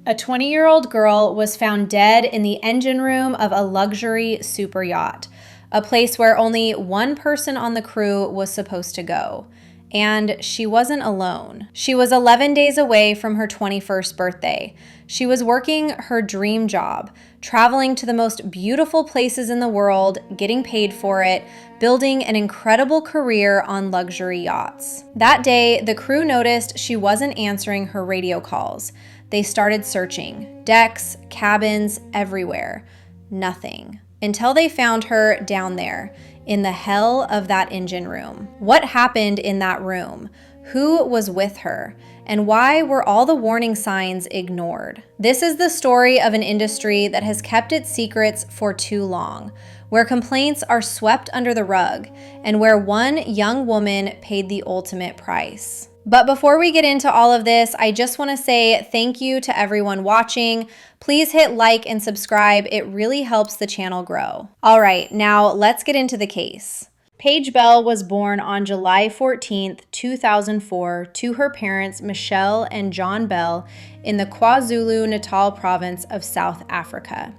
A 20-year-old girl was found dead in the engine room of a luxury super yacht, a place where only one person on the crew was supposed to go. And she wasn't alone. She was 11 days away from her 21st birthday. She was working her dream job, traveling to the most beautiful places in the world, getting paid for it, building an incredible career on luxury yachts. That day, the crew noticed she wasn't answering her radio calls. They started searching, decks, cabins, everywhere. Nothing. Until they found her down there, in the hell of that engine room. What happened in that room? Who was with her? And why were all the warning signs ignored? This is the story of an industry that has kept its secrets for too long, where complaints are swept under the rug, and where one young woman paid the ultimate price. But before we get into all of this, I just want to say thank you to everyone watching. Please hit like and subscribe. It really helps the channel grow. All right, now let's get into the case. Paige Bell was born on July 14th, 2004 to her parents Michelle and John Bell in the KwaZulu-Natal province of South Africa.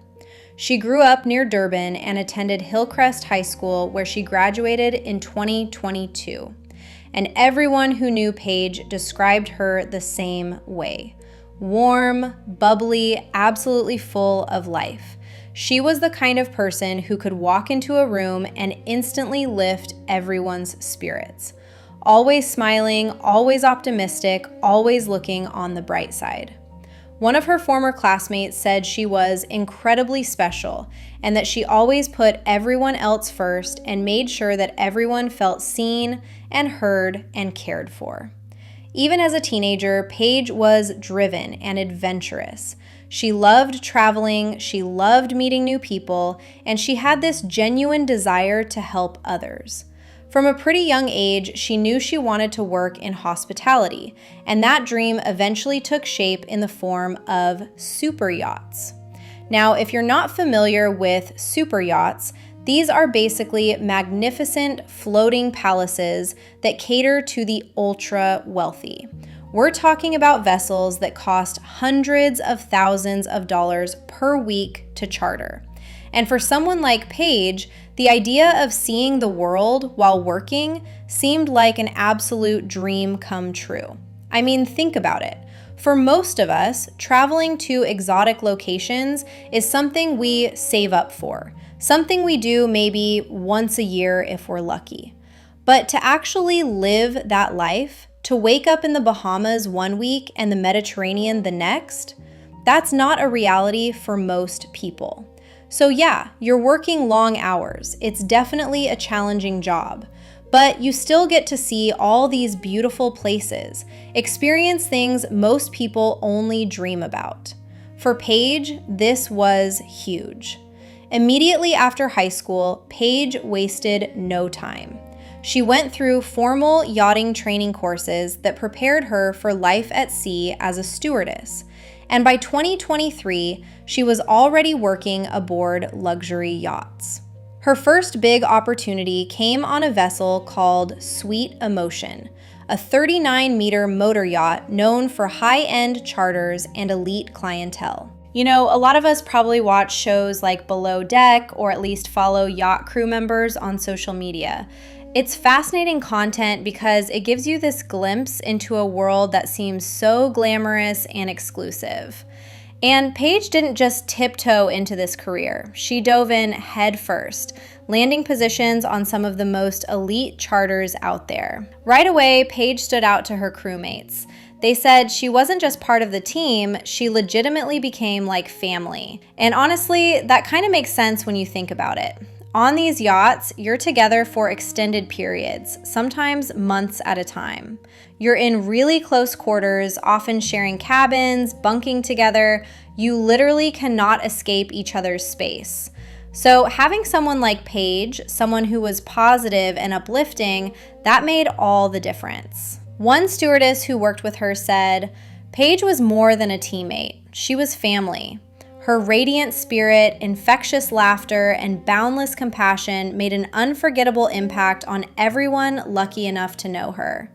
She grew up near Durban and attended Hillcrest High School, where she graduated in 2022. And everyone who knew Paige described her the same way. Warm, bubbly, absolutely full of life. She was the kind of person who could walk into a room and instantly lift everyone's spirits. Always smiling, always optimistic, always looking on the bright side. One of her former classmates said she was incredibly special and that she always put everyone else first and made sure that everyone felt seen and heard and cared for. Even as a teenager, Paige was driven and adventurous. She loved traveling, she loved meeting new people, and she had this genuine desire to help others. From a pretty young age, she knew she wanted to work in hospitality, and that dream eventually took shape in the form of super yachts. Now, if you're not familiar with super yachts, these are basically magnificent floating palaces that cater to the ultra wealthy. We're talking about vessels that cost hundreds of thousands of dollars per week to charter. And for someone like Paige, the idea of seeing the world while working seemed like an absolute dream come true. I mean, think about it. For most of us, traveling to exotic locations is something we save up for, something we do maybe once a year if we're lucky. But to actually live that life, to wake up in the Bahamas one week and the Mediterranean the next, that's not a reality for most people. So yeah, you're working long hours. It's definitely a challenging job, but you still get to see all these beautiful places, experience things most people only dream about. For Paige, this was huge. Immediately after high school, Paige wasted no time. She went through formal yachting training courses that prepared her for life at sea as a stewardess. And by 2023, she was already working aboard luxury yachts. Her first big opportunity came on a vessel called Sweet Emotion, a 39-meter motor yacht known for high-end charters and elite clientele. You know, a lot of us probably watch shows like Below Deck or at least follow yacht crew members on social media. It's fascinating content because it gives you this glimpse into a world that seems so glamorous and exclusive. And Paige didn't just tiptoe into this career. She dove in head first, landing positions on some of the most elite charters out there. Right away, Paige stood out to her crewmates. They said she wasn't just part of the team, she legitimately became like family. And honestly, that kind of makes sense when you think about it. On these yachts, you're together for extended periods, sometimes months at a time. You're in really close quarters, often sharing cabins, bunking together. You literally cannot escape each other's space. So having someone like Paige, someone who was positive and uplifting, that made all the difference. One stewardess who worked with her said, Paige was more than a teammate. She was family. Her radiant spirit, infectious laughter, and boundless compassion made an unforgettable impact on everyone lucky enough to know her.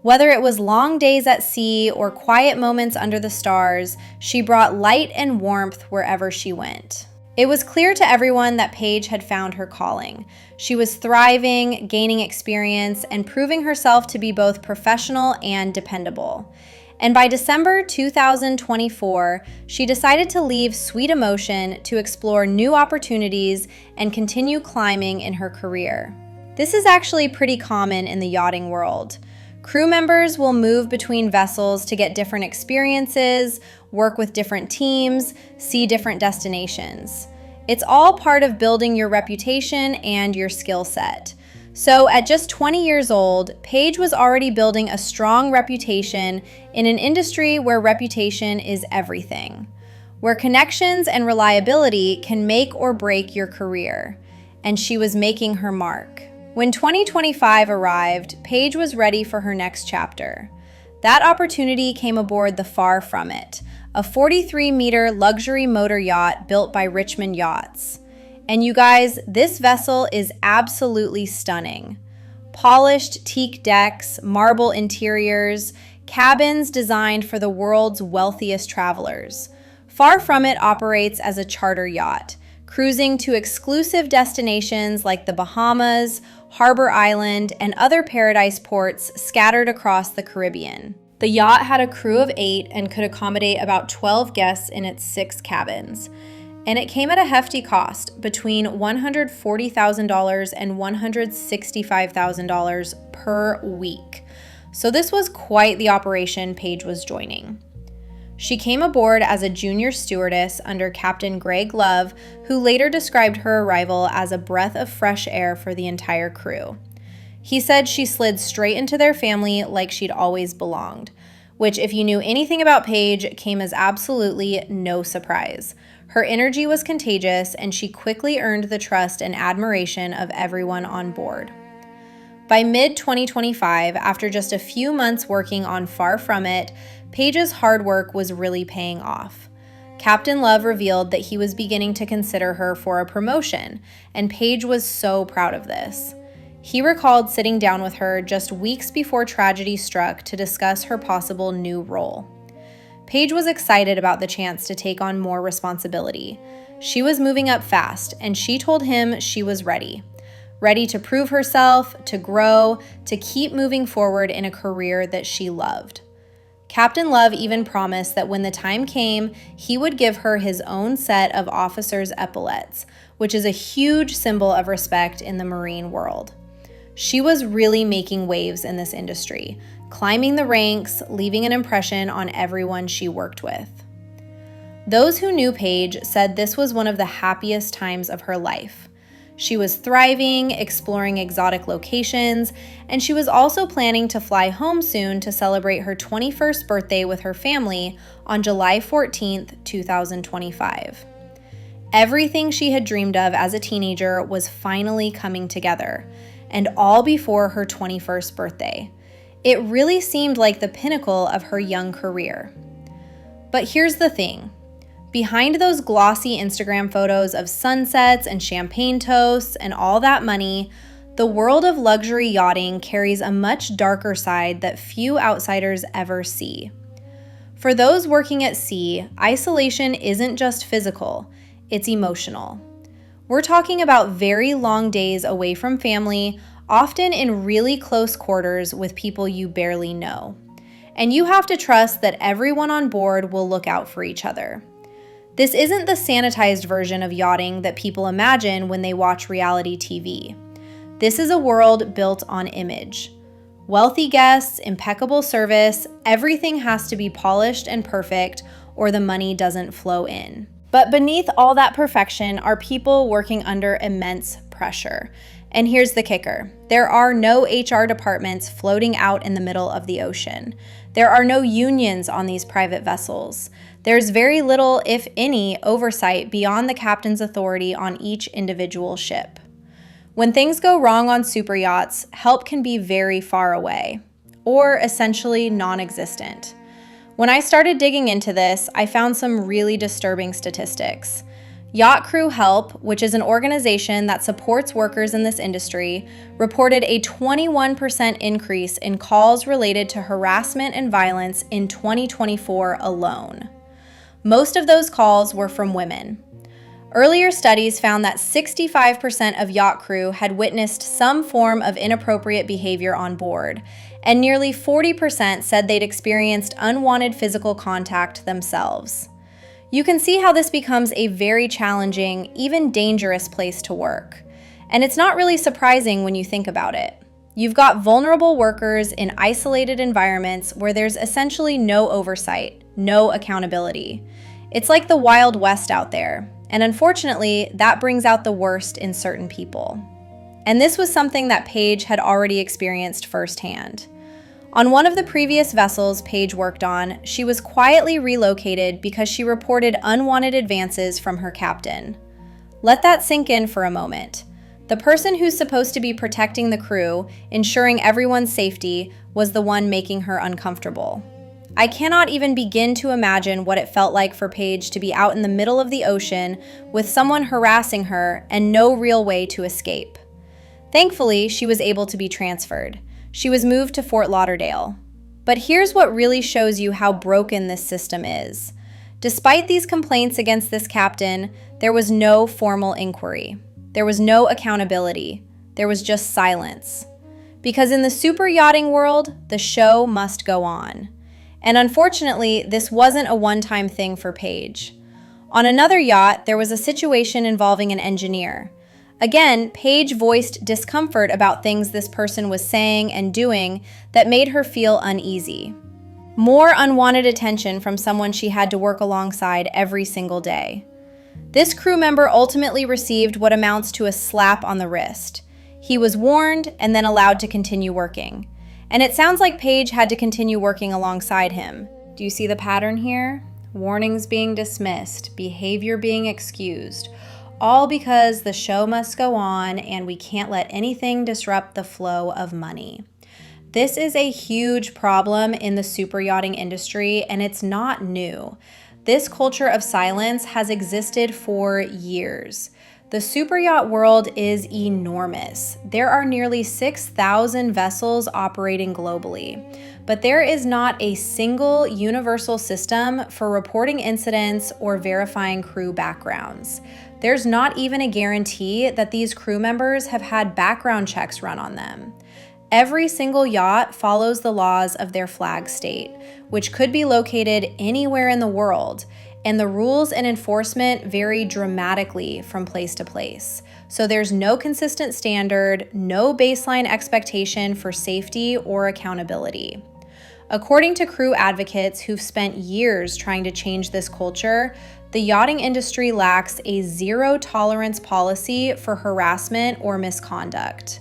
Whether it was long days at sea or quiet moments under the stars, she brought light and warmth wherever she went. It was clear to everyone that Paige had found her calling. She was thriving, gaining experience, and proving herself to be both professional and dependable. And by December 2024, she decided to leave Sweet Emotion to explore new opportunities and continue climbing in her career. This is actually pretty common in the yachting world. Crew members will move between vessels to get different experiences, work with different teams, see different destinations. It's all part of building your reputation and your skill set. So at just 20 years old, Paige was already building a strong reputation in an industry where reputation is everything, where connections and reliability can make or break your career. And she was making her mark. When 2025 arrived, Paige was ready for her next chapter. That opportunity came aboard the Far From It, a 43-meter luxury motor yacht built by Richmond Yachts. And you guys, this vessel is absolutely stunning. Polished teak decks, marble interiors, cabins designed for the world's wealthiest travelers. Far From It operates as a charter yacht, cruising to exclusive destinations like the Bahamas, Harbour Island, and other paradise ports scattered across the Caribbean. The yacht had a crew of 8 and could accommodate about 12 guests in its 6 cabins. And it came at a hefty cost, between $140,000 and $165,000 per week. So this was quite the operation Paige was joining. She came aboard as a junior stewardess under Captain Greg Love, who later described her arrival as a breath of fresh air for the entire crew. He said she slid straight into their family like she'd always belonged, which, if you knew anything about Paige, came as absolutely no surprise. Her energy was contagious, and she quickly earned the trust and admiration of everyone on board. By mid-2025, after just a few months working on Far From It, Paige's hard work was really paying off. Captain Love revealed that he was beginning to consider her for a promotion, and Paige was so proud of this. He recalled sitting down with her just weeks before tragedy struck to discuss her possible new role. Paige was excited about the chance to take on more responsibility. She was moving up fast, and she told him she was ready to prove herself, to grow, to keep moving forward in a career that she loved. Captain Love even promised that when the time came, he would give her his own set of officers' epaulets, which is a huge symbol of respect in the marine world. She was really making waves in this industry, climbing the ranks, leaving an impression on everyone she worked with. Those who knew Paige said this was one of the happiest times of her life. She was thriving, exploring exotic locations, and she was also planning to fly home soon to celebrate her 21st birthday with her family on July 14th, 2025. Everything she had dreamed of as a teenager was finally coming together, and all before her 21st birthday. It really seemed like the pinnacle of her young career. But here's the thing. Behind those glossy Instagram photos of sunsets and champagne toasts and all that money, the world of luxury yachting carries a much darker side that few outsiders ever see. For those working at sea, isolation isn't just physical, it's emotional. We're talking about very long days away from family, often in really close quarters with people you barely know. And you have to trust that everyone on board will look out for each other. This isn't the sanitized version of yachting that people imagine when they watch reality TV. This is a world built on image. Wealthy guests, impeccable service, everything has to be polished and perfect or the money doesn't flow in. But beneath all that perfection are people working under immense pressure. And here's the kicker. There are no HR departments floating out in the middle of the ocean. There are no unions on these private vessels. There's very little, if any, oversight beyond the captain's authority on each individual ship. When things go wrong on super yachts, help can be very far away, or essentially non-existent. When I started digging into this, I found some really disturbing statistics. Yacht Crew Help, which is an organization that supports workers in this industry, reported a 21% increase in calls related to harassment and violence in 2024 alone. Most of those calls were from women. Earlier studies found that 65% of yacht crew had witnessed some form of inappropriate behavior on board, and nearly 40% said they'd experienced unwanted physical contact themselves. You can see how this becomes a very challenging, even dangerous place to work. And it's not really surprising when you think about it. You've got vulnerable workers in isolated environments where there's essentially no oversight, no accountability. It's like the Wild West out there, and unfortunately, that brings out the worst in certain people. And this was something that Paige had already experienced firsthand. On one of the previous vessels Paige worked on, she was quietly relocated because she reported unwanted advances from her captain. Let that sink in for a moment. The person who's supposed to be protecting the crew, ensuring everyone's safety, was the one making her uncomfortable. I cannot even begin to imagine what it felt like for Paige to be out in the middle of the ocean with someone harassing her and no real way to escape. Thankfully, she was able to be transferred. She was moved to Fort Lauderdale. But here's what really shows you how broken this system is. Despite these complaints against this captain, there was no formal inquiry. There was no accountability. There was just silence. Because in the super yachting world, the show must go on. And unfortunately, this wasn't a one-time thing for Paige. On another yacht, there was a situation involving an engineer. Again, Paige voiced discomfort about things this person was saying and doing that made her feel uneasy. More unwanted attention from someone she had to work alongside every single day. This crew member ultimately received what amounts to a slap on the wrist. He was warned and then allowed to continue working. And it sounds like Paige had to continue working alongside him. Do you see the pattern here? Warnings being dismissed, behavior being excused, all because the show must go on and we can't let anything disrupt the flow of money. This is a huge problem in the super yachting industry, and it's not new. This culture of silence has existed for years. The super yacht world is enormous. There are nearly 6,000 vessels operating globally, but there is not a single universal system for reporting incidents or verifying crew backgrounds. There's not even a guarantee that these crew members have had background checks run on them. Every single yacht follows the laws of their flag state, which could be located anywhere in the world, and the rules and enforcement vary dramatically from place to place. So there's no consistent standard, no baseline expectation for safety or accountability. According to crew advocates who've spent years trying to change this culture, the yachting industry lacks a zero-tolerance policy for harassment or misconduct.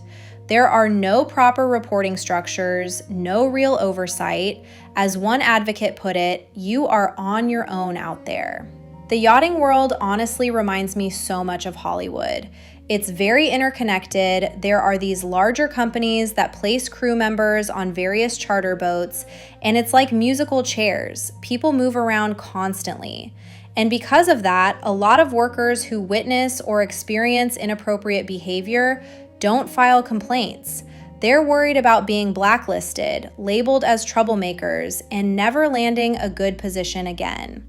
There are no proper reporting structures, no real oversight. As one advocate put it, you are on your own out there. The yachting world honestly reminds me so much of Hollywood. It's very interconnected. There are these larger companies that place crew members on various charter boats, and it's like musical chairs. People move around constantly. And because of that, a lot of workers who witness or experience inappropriate behavior don't file complaints. They're worried about being blacklisted, labeled as troublemakers, and never landing a good position again.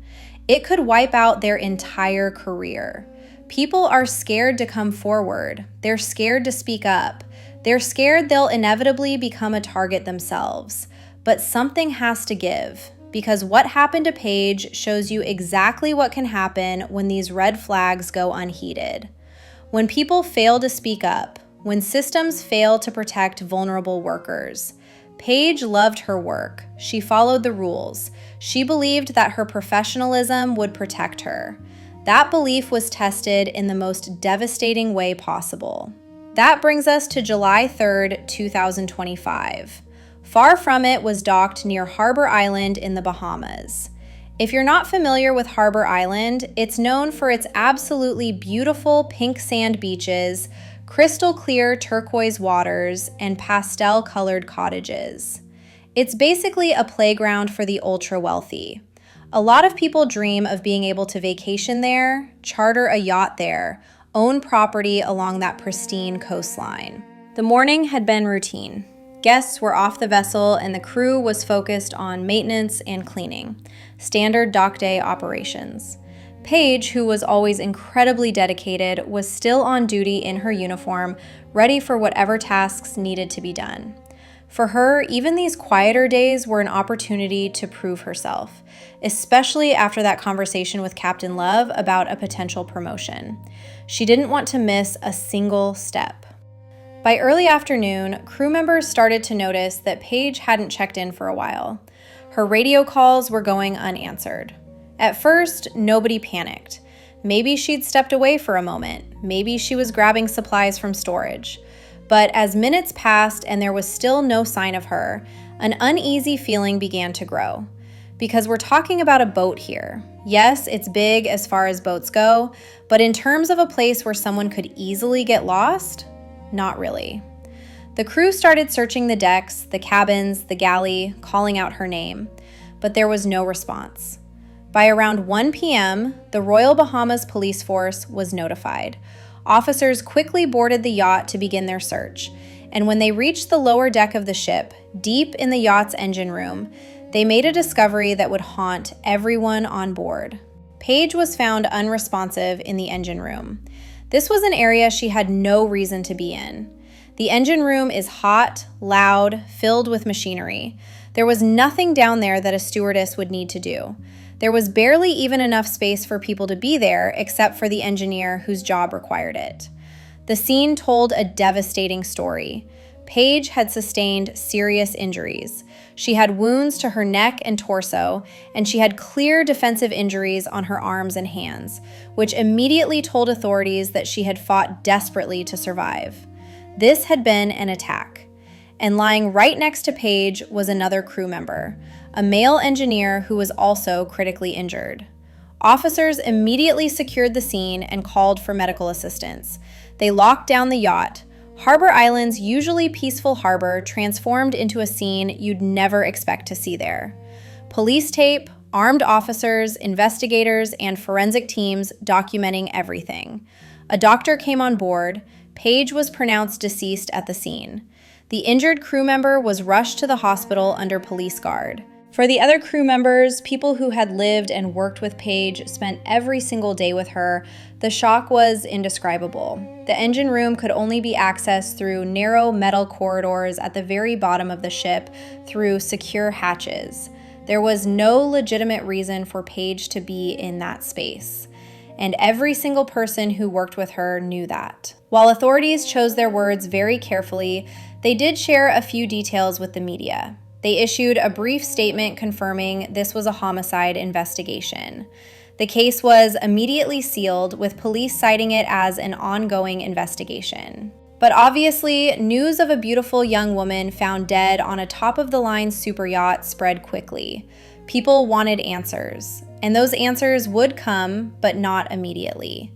It could wipe out their entire career. People are scared to come forward. They're scared to speak up. They're scared they'll inevitably become a target themselves. But something has to give, because what happened to Paige shows you exactly what can happen when these red flags go unheeded. When people fail to speak up, when systems fail to protect vulnerable workers. Paige loved her work. She followed the rules. She believed that her professionalism would protect her. That belief was tested in the most devastating way possible. That brings us to July 3rd, 2025. Far From It was docked near Harbour Island in the Bahamas. If you're not familiar with Harbour Island, it's known for its absolutely beautiful pink sand beaches, crystal clear turquoise waters, and pastel-colored cottages. It's basically a playground for the ultra-wealthy. A lot of people dream of being able to vacation there, charter a yacht there, own property along that pristine coastline. The morning had been routine. Guests were off the vessel and the crew was focused on maintenance and cleaning, standard dock day operations. Paige, who was always incredibly dedicated, was still on duty in her uniform, ready for whatever tasks needed to be done. For her, even these quieter days were an opportunity to prove herself, especially after that conversation with Captain Love about a potential promotion. She didn't want to miss a single step. By early afternoon, crew members started to notice that Paige hadn't checked in for a while. Her radio calls were going unanswered. At first, nobody panicked. Maybe she'd stepped away for a moment. Maybe she was grabbing supplies from storage. But as minutes passed and there was still no sign of her, an uneasy feeling began to grow. Because we're talking about a boat here. Yes, it's big as far as boats go, but in terms of a place where someone could easily get lost, not really. The crew started searching the decks, the cabins, the galley, calling out her name, but there was no response. By around 1 p.m., the Royal Bahamas Police Force was notified. Officers quickly boarded the yacht to begin their search, and when they reached the lower deck of the ship, deep in the yacht's engine room, they made a discovery that would haunt everyone on board. Paige was found unresponsive in the engine room. This was an area she had no reason to be in. The engine room is hot, loud, filled with machinery. There was nothing down there that a stewardess would need to do. There was barely even enough space for people to be there except for the engineer whose job required it. The scene told a devastating story. Paige had sustained serious injuries. She had wounds to her neck and torso, and she had clear defensive injuries on her arms and hands, which immediately told authorities that she had fought desperately to survive. This had been an attack. And lying right next to Paige was another crew member, a male engineer who was also critically injured. Officers immediately secured the scene and called for medical assistance. They locked down the yacht. Harbour Island's usually peaceful harbor transformed into a scene you'd never expect to see there. Police tape, armed officers, investigators, and forensic teams documenting everything. A doctor came on board. Paige was pronounced deceased at the scene. The injured crew member was rushed to the hospital under police guard. For the other crew members, people who had lived and worked with Paige, spent every single day with her, the shock was indescribable. The engine room could only be accessed through narrow metal corridors at the very bottom of the ship through secure hatches. There was no legitimate reason for Paige to be in that space. And every single person who worked with her knew that. While authorities chose their words very carefully, they did share a few details with the media. They issued a brief statement confirming this was a homicide investigation. The case was immediately sealed, with police citing it as an ongoing investigation. But obviously, news of a beautiful young woman found dead on a top-of-the-line super yacht spread quickly. People wanted answers, and those answers would come, but not immediately.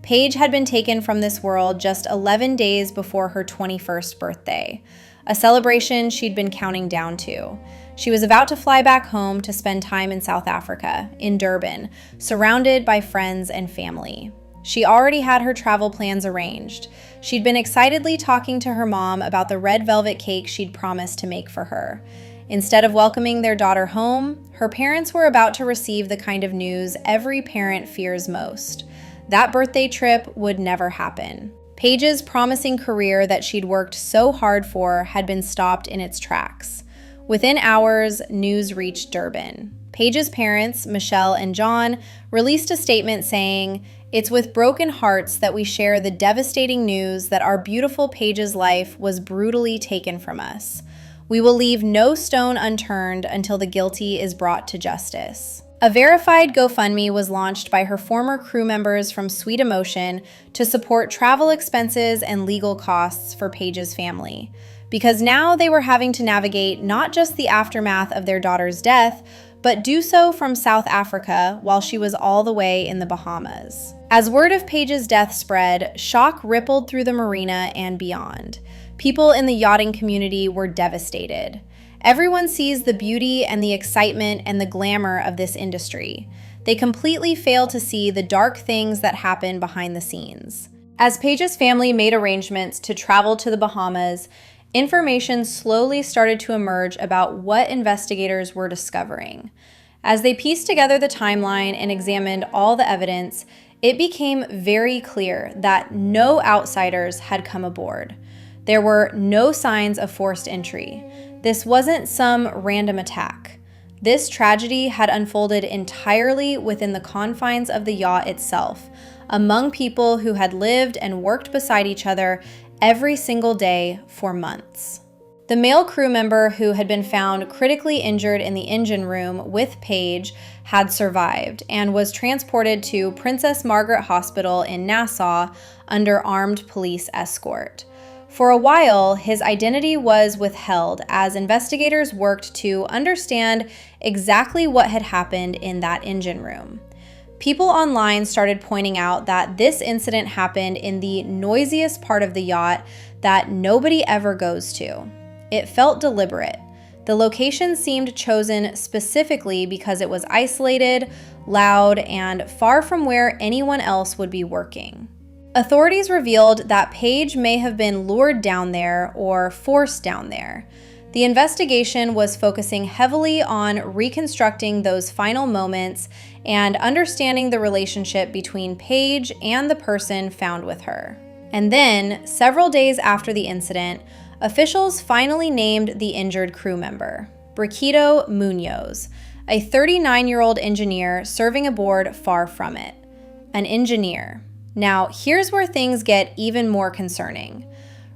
Paige had been taken from this world just 11 days before her 21st birthday, a celebration she'd been counting down to. She was about to fly back home to spend time in South Africa, in Durban, surrounded by friends and family. She already had her travel plans arranged. She'd been excitedly talking to her mom about the red velvet cake she'd promised to make for her. Instead of welcoming their daughter home, her parents were about to receive the kind of news every parent fears most. That birthday trip would never happen. Paige's promising career that she'd worked so hard for had been stopped in its tracks. Within hours, news reached Durban. Paige's parents, Michelle and John, released a statement saying, "It's with broken hearts that we share the devastating news that our beautiful Paige's life was brutally taken from us. We will leave no stone unturned until the guilty is brought to justice." A verified GoFundMe was launched by her former crew members from Sweet Emotion to support travel expenses and legal costs for Paige's family, because now they were having to navigate not just the aftermath of their daughter's death, but do so from South Africa while she was all the way in the Bahamas. As word of Paige's death spread, shock rippled through the marina and beyond. People in the yachting community were devastated. Everyone sees the beauty and the excitement and the glamour of this industry. They completely fail to see the dark things that happen behind the scenes. As Paige's family made arrangements to travel to the Bahamas, information slowly started to emerge about what investigators were discovering. As they pieced together the timeline and examined all the evidence, it became very clear that no outsiders had come aboard. There were no signs of forced entry. This wasn't some random attack. This tragedy had unfolded entirely within the confines of the yacht itself, among people who had lived and worked beside each other every single day for months. The male crew member who had been found critically injured in the engine room with Paige had survived and was transported to Princess Margaret Hospital in Nassau under armed police escort. For a while, his identity was withheld as investigators worked to understand exactly what had happened in that engine room. People online started pointing out that this incident happened in the noisiest part of the yacht that nobody ever goes to. It felt deliberate. The location seemed chosen specifically because it was isolated, loud, and far from where anyone else would be working. Authorities revealed that Paige may have been lured down there or forced down there. The investigation was focusing heavily on reconstructing those final moments and understanding the relationship between Paige and the person found with her. And then, several days after the incident, officials finally named the injured crew member, Brígido Muñoz, a 39-year-old engineer serving aboard far from it. An engineer. Now, here's where things get even more concerning.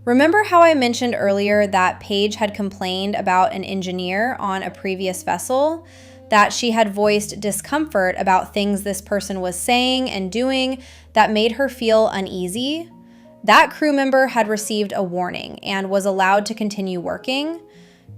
Remember how I mentioned earlier that Paige had complained about an engineer on a previous vessel? That she had voiced discomfort about things this person was saying and doing that made her feel uneasy? That crew member had received a warning and was allowed to continue working.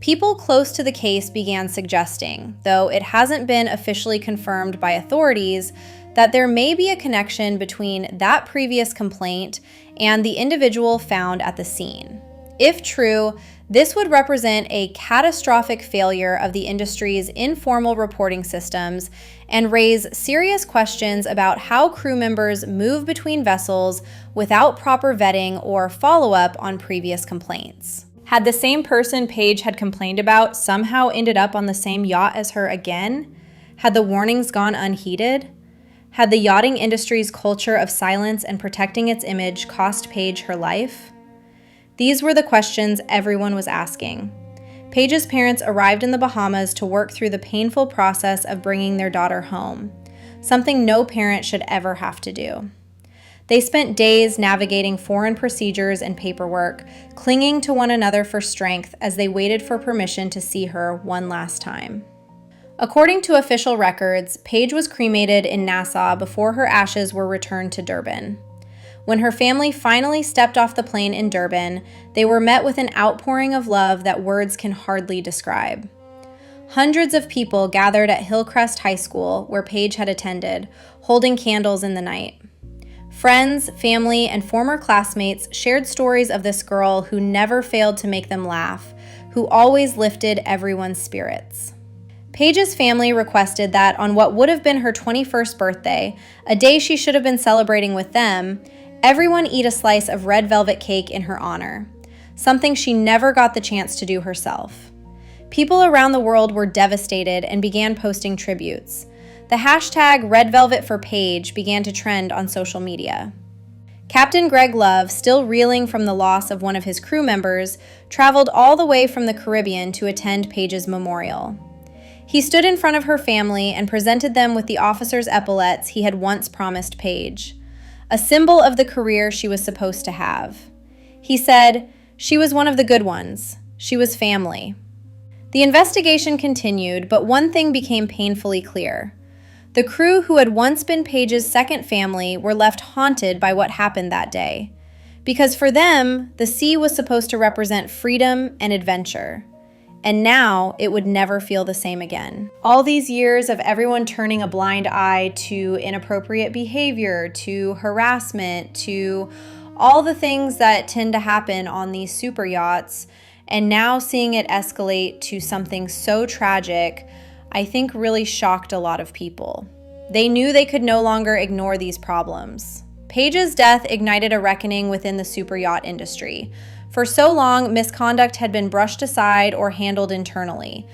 People close to the case began suggesting, though it hasn't been officially confirmed by authorities, that there may be a connection between that previous complaint and the individual found at the scene. If true, this would represent a catastrophic failure of the industry's informal reporting systems and raise serious questions about how crew members move between vessels without proper vetting or follow-up on previous complaints. Had the same person Paige had complained about somehow ended up on the same yacht as her again? Had the warnings gone unheeded? Had the yachting industry's culture of silence and protecting its image cost Paige her life? These were the questions everyone was asking. Paige's parents arrived in the Bahamas to work through the painful process of bringing their daughter home, something no parent should ever have to do. They spent days navigating foreign procedures and paperwork, clinging to one another for strength as they waited for permission to see her one last time. According to official records, Paige was cremated in Nassau before her ashes were returned to Durban. When her family finally stepped off the plane in Durban, they were met with an outpouring of love that words can hardly describe. Hundreds of people gathered at Hillcrest High School, where Paige had attended, holding candles in the night. Friends, family, and former classmates shared stories of this girl who never failed to make them laugh, who always lifted everyone's spirits. Paige's family requested that on what would have been her 21st birthday, a day she should have been celebrating with them, everyone eat a slice of red velvet cake in her honor, something she never got the chance to do herself. People around the world were devastated and began posting tributes. The hashtag #RedVelvetForPaige began to trend on social media. Captain Greg Love, still reeling from the loss of one of his crew members, traveled all the way from the Caribbean to attend Paige's memorial. He stood in front of her family and presented them with the officer's epaulets he had once promised Paige, a symbol of the career she was supposed to have. He said, "She was one of the good ones. She was family." The investigation continued, but one thing became painfully clear. The crew who had once been Paige's second family were left haunted by what happened that day. Because for them, the sea was supposed to represent freedom and adventure. And now it would never feel the same again. All these years of everyone turning a blind eye to inappropriate behavior, to harassment, to all the things that tend to happen on these super yachts, And now seeing it escalate to something so tragic, I think really shocked a lot of people. They knew they could no longer ignore these problems. Paige's death ignited a reckoning within the superyacht industry. For so long, misconduct had been brushed aside or handled internally.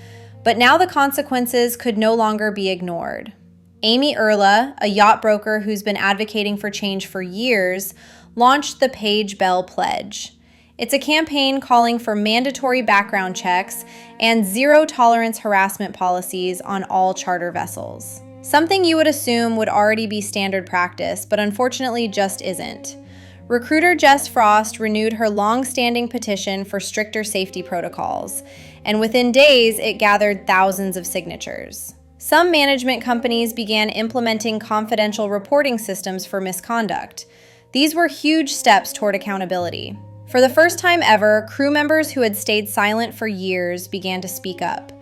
But now the consequences could no longer be ignored. Amy Erla, a yacht broker who's been advocating for change for years, launched the Paige Bell Pledge. It's a campaign calling for mandatory background checks and zero-tolerance harassment policies on all charter vessels. Something you would assume would already be standard practice, but unfortunately just isn't. Recruiter Jess Frost renewed her long-standing petition for stricter safety protocols, and within days it gathered thousands of signatures. Some management companies began implementing confidential reporting systems for misconduct. These were huge steps toward accountability. For the first time ever, crew members who had stayed silent for years began to speak up.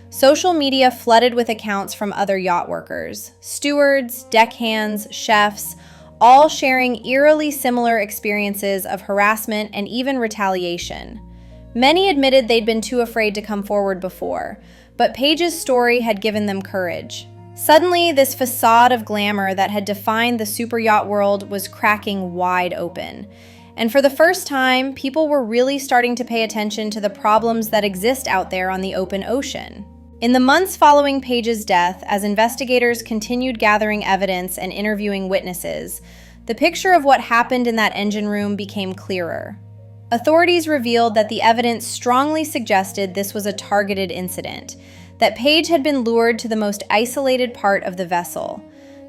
Social media flooded with accounts from other yacht workers, stewards, deckhands, chefs, all sharing eerily similar experiences of harassment and even retaliation. Many admitted they'd been too afraid to come forward before, but Paige's story had given them courage. Suddenly, this facade of glamour that had defined the superyacht world was cracking wide open. And for the first time, people were really starting to pay attention to the problems that exist out there on the open ocean. In the months following Paige's death, as investigators continued gathering evidence and interviewing witnesses, the picture of what happened in that engine room became clearer. Authorities revealed that the evidence strongly suggested this was a targeted incident, that Paige had been lured to the most isolated part of the vessel,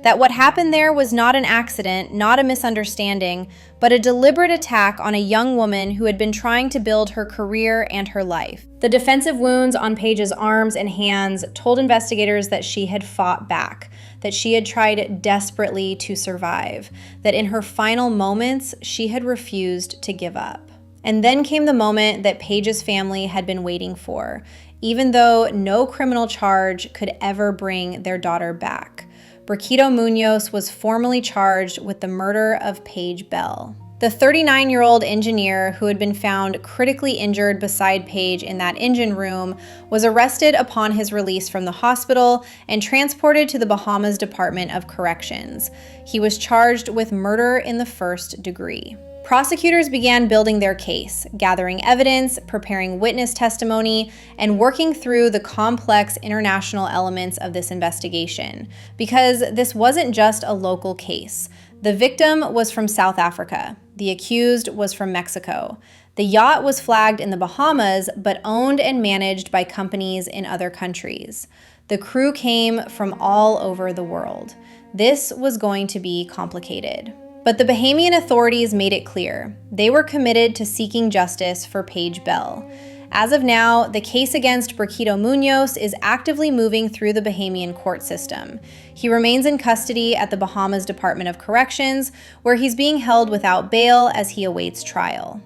that what happened there was not an accident, not a misunderstanding, but a deliberate attack on a young woman who had been trying to build her career and her life. The defensive wounds on Paige's arms and hands told investigators that she had fought back, that she had tried desperately to survive, that in her final moments, she had refused to give up. And then came the moment that Paige's family had been waiting for, even though no criminal charge could ever bring their daughter back. Brígido Muñoz was formally charged with the murder of Paige Bell. The 39-year-old engineer who had been found critically injured beside Paige in that engine room was arrested upon his release from the hospital and transported to the Bahamas Department of Corrections. He was charged with murder in the first degree. Prosecutors began building their case, gathering evidence, preparing witness testimony, and working through the complex international elements of this investigation. Because this wasn't just a local case. The victim was from South Africa. The accused was from Mexico. The yacht was flagged in the Bahamas, but owned and managed by companies in other countries. The crew came from all over the world. This was going to be complicated. But the Bahamian authorities made it clear. They were committed to seeking justice for Paige Bell. As of now, the case against Brígido Muñoz is actively moving through the Bahamian court system. He remains in custody at the Bahamas Department of Corrections, where he's being held without bail as he awaits trial.